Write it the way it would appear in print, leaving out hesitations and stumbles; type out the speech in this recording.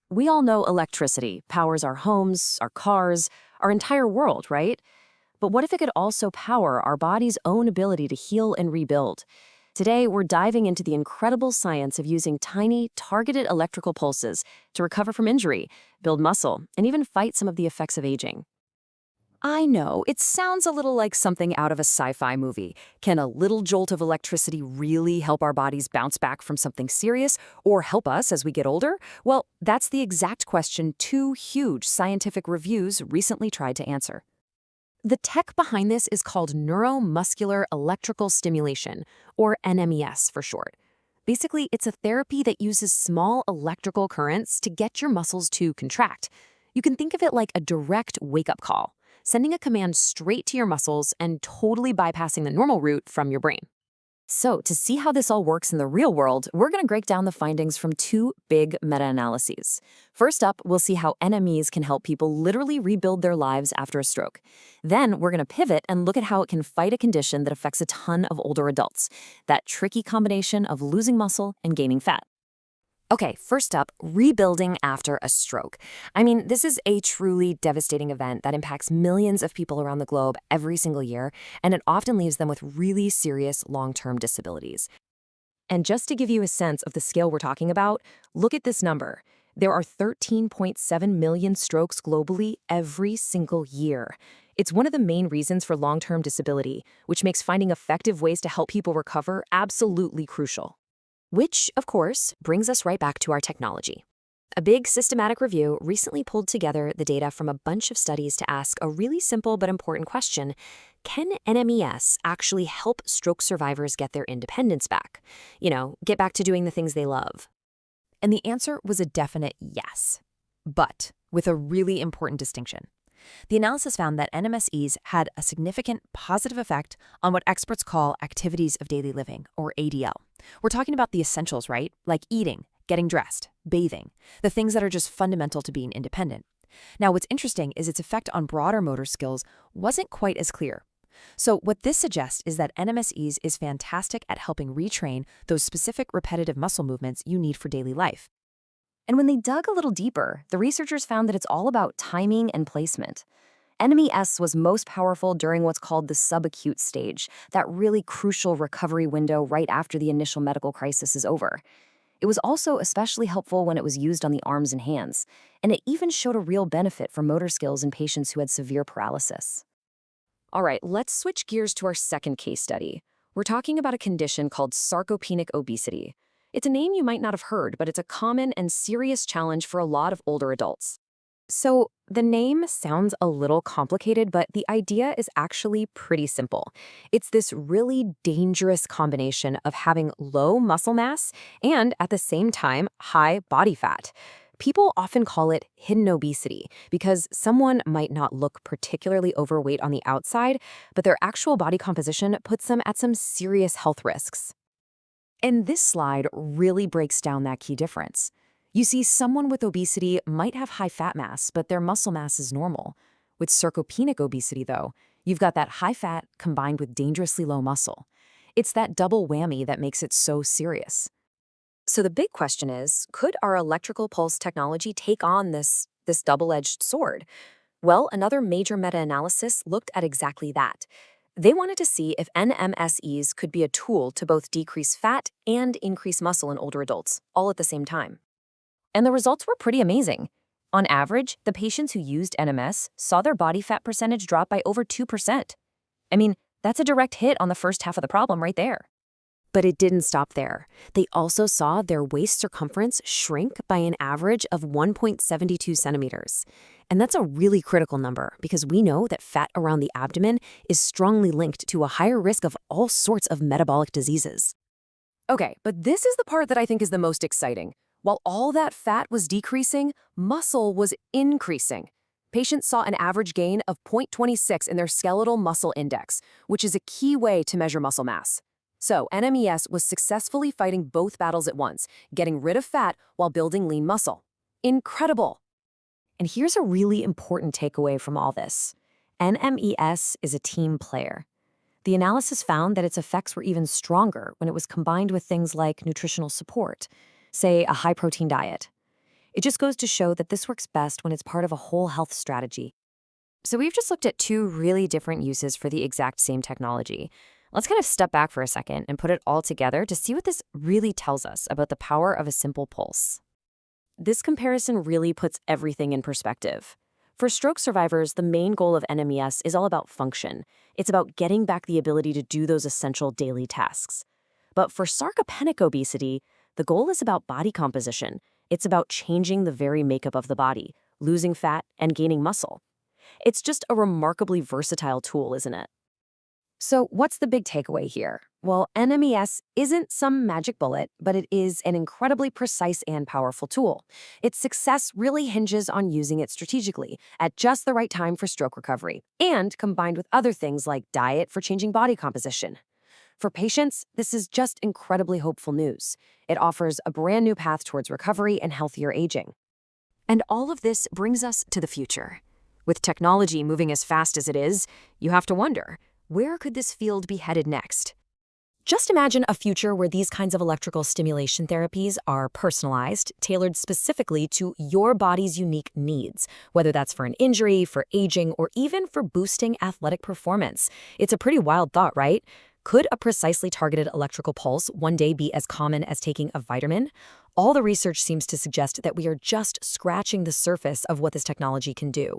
We all know electricity powers our homes, our cars, our entire world, right? But what if it could also power our body's own ability to heal and rebuild? Today, we're diving into the incredible science of using tiny, targeted electrical pulses to recover from injury, build muscle, and even fight some of the effects of aging. I know, it sounds a little like something out of a sci-fi movie. Can a little jolt of electricity really help our bodies bounce back from something serious or help us as we get older? Well, that's the exact question two huge scientific reviews recently tried to answer. The tech behind this is called neuromuscular electrical stimulation, or NMES for short. Basically, it's a therapy that uses small electrical currents to get your muscles to contract. You can think of it like a direct wake-up call, sending a command straight to your muscles and totally bypassing the normal route from your brain. So, to see how this all works in the real world, we're going to break down the findings from two big meta-analyses. First up, we'll see how NMEs can help people literally rebuild their lives after a stroke. Then, we're going to pivot and look at how it can fight a condition that affects a ton of older adults, that tricky combination of losing muscle and gaining fat. Okay, first up, rebuilding after a stroke. I mean, this is a truly devastating event that impacts millions of people around the globe every single year, and it often leaves them with really serious long-term disabilities. And just to give you a sense of the scale we're talking about, look at this number. There are 13.7 million strokes globally every single year. It's one of the main reasons for long-term disability, which makes finding effective ways to help people recover absolutely crucial. Which, of course, brings us right back to our technology. A big systematic review recently pulled together the data from a bunch of studies to ask a really simple but important question: can NMES actually help stroke survivors get their independence back? Get back to doing the things they love? And the answer was a definite yes, but with a really important distinction. The analysis found that NMSEs had a significant positive effect on what experts call activities of daily living, or ADL. We're talking about the essentials, right? Like eating, getting dressed, bathing, the things that are just fundamental to being independent. Now, what's interesting is its effect on broader motor skills wasn't quite as clear. So what this suggests is that NMSEs is fantastic at helping retrain those specific repetitive muscle movements you need for daily life. And when they dug a little deeper, the researchers found that it's all about timing and placement. NMES was most powerful during what's called the subacute stage, that really crucial recovery window right after the initial medical crisis is over. It was also especially helpful when it was used on the arms and hands, and it even showed a real benefit for motor skills in patients who had severe paralysis. All right, let's switch gears to our second case study. We're talking about a condition called sarcopenic obesity. It's a name you might not have heard, but it's a common and serious challenge for a lot of older adults. So, the name sounds a little complicated, but the idea is actually pretty simple. It's this really dangerous combination of having low muscle mass and, at the same time, high body fat. People often call it hidden obesity because someone might not look particularly overweight on the outside, but their actual body composition puts them at some serious health risks. And this slide really breaks down that key difference. You see, someone with obesity might have high fat mass, but their muscle mass is normal. With sarcopenic obesity, though, you've got that high fat combined with dangerously low muscle. It's that double whammy that makes it so serious. So the big question is, could our electrical pulse technology take on this double-edged sword? Well, another major meta-analysis looked at exactly that. They wanted to see if NMSEs could be a tool to both decrease fat and increase muscle in older adults, all at the same time. And the results were pretty amazing. On average, the patients who used NMS saw their body fat percentage drop by over 2%. I mean, that's a direct hit on the first half of the problem right there. But it didn't stop there. They also saw their waist circumference shrink by an average of 1.72 centimeters. And that's a really critical number because we know that fat around the abdomen is strongly linked to a higher risk of all sorts of metabolic diseases. Okay, but this is the part that I think is the most exciting. While all that fat was decreasing, muscle was increasing. Patients saw an average gain of 0.26 in their skeletal muscle index, which is a key way to measure muscle mass. So NMES was successfully fighting both battles at once, getting rid of fat while building lean muscle. Incredible! And here's a really important takeaway from all this. NMES is a team player. The analysis found that its effects were even stronger when it was combined with things like nutritional support, say a high-protein diet. It just goes to show that this works best when it's part of a whole health strategy. So we've just looked at two really different uses for the exact same technology. Let's kind of step back for a second and put it all together to see what this really tells us about the power of a simple pulse. This comparison really puts everything in perspective. For stroke survivors, the main goal of NMES is all about function. It's about getting back the ability to do those essential daily tasks. But for sarcopenic obesity, the goal is about body composition. It's about changing the very makeup of the body, losing fat, and gaining muscle. It's just a remarkably versatile tool, isn't it? So what's the big takeaway here? Well, NMES isn't some magic bullet, but it is an incredibly precise and powerful tool. Its success really hinges on using it strategically, at just the right time for stroke recovery, and combined with other things like diet for changing body composition. For patients, this is just incredibly hopeful news. It offers a brand new path towards recovery and healthier aging. And all of this brings us to the future. With technology moving as fast as it is, you have to wonder, where could this field be headed next? Just imagine a future where these kinds of electrical stimulation therapies are personalized, tailored specifically to your body's unique needs, whether that's for an injury, for aging, or even for boosting athletic performance. It's a pretty wild thought, right? Could a precisely targeted electrical pulse one day be as common as taking a vitamin? All the research seems to suggest that we are just scratching the surface of what this technology can do.